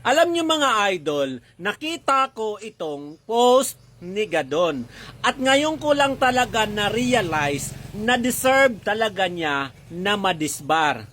Alam niyo mga idol, nakita ko itong post ni Gadon. At ngayon ko lang talaga na-realize na deserve talaga niya na madisbar.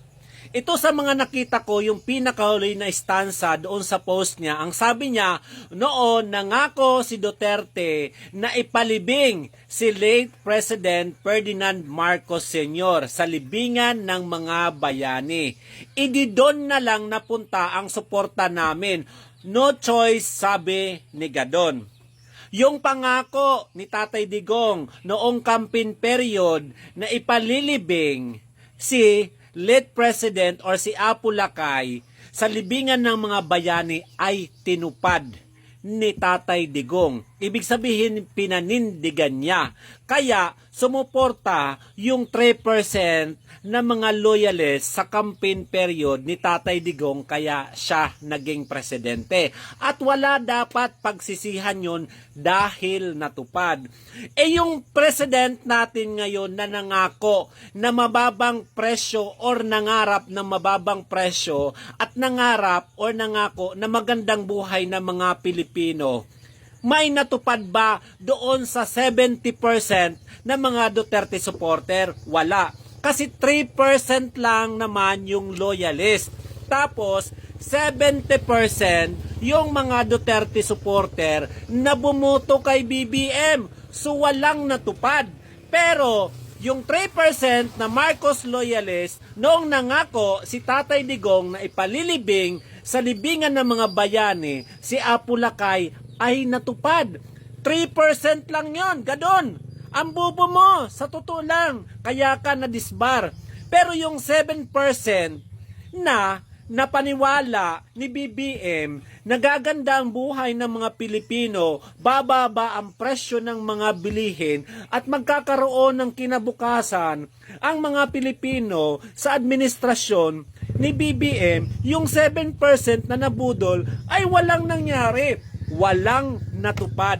Ito sa mga nakita ko, yung pinakahuli na stanza doon sa post niya. Ang sabi niya, noon nangako si Duterte na ipalibing si late President Ferdinand Marcos Sr. sa libingan ng mga bayani. Ididon na lang napunta ang suporta namin. No choice, sabi ni Gadon. Yung pangako ni Tatay Digong noong campaign period na ipalilibing si late President or si Apu Lakay sa libingan ng mga bayani ay tinupad ni Tatay Digong. Ibig sabihin, pinanindigan niya. Kaya, sumuporta yung 3% na mga loyalists sa campaign period ni Tatay Digong kaya siya naging presidente. At wala dapat pagsisihan yun dahil natupad. Yung president natin ngayon na nangako na mababang presyo or nangarap ng mababang presyo at nangarap or nangako na magandang buhay ng mga Pilipino, may natupad ba doon sa 70% ng mga Duterte supporter? Wala. Kasi 3% lang naman yung loyalist. Tapos, 70% yung mga Duterte supporter na bumoto kay BBM. So, walang natupad. Pero, yung 3% na Marcos loyalist, noong nangako si Tatay Digong na ipalilibing sa libingan ng mga bayani, si Apu Lakay ay natupad. 3% lang yon, Gadon. Ang bobo mo, sa totoo lang, kaya ka na-disbar. Pero yung 7% na napaniwala ni BBM, nagaganda ang buhay ng mga Pilipino, bababa ang presyo ng mga bilihin at magkakaroon ng kinabukasan ang mga Pilipino sa administrasyon ni BBM, yung 7% na nabudol ay walang nangyari, walang natupad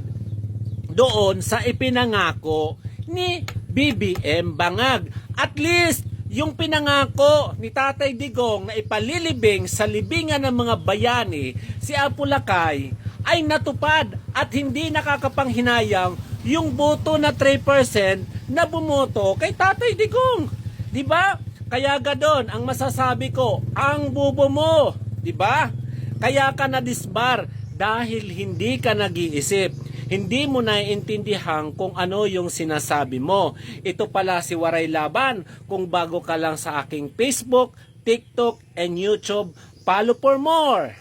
doon sa ipinangako ni BBM Bangag. At least, yung pinangako ni Tatay Digong na ipalilibing sa libingan ng mga bayani si Apu Lakay ay natupad at hindi nakakapanghinayang yung boto na 3% na bumoto kay Tatay Digong. 'Di ba? Kaya Gadon, ang masasabi ko, ang bobo mo, 'di ba? Kaya ka na-disbar dahil hindi ka nag-iisip. Hindi mo naiintindihan kung ano yung sinasabi mo. Ito pala si Waray Laban. Kung bago ka lang sa aking Facebook, TikTok, and YouTube, follow for more.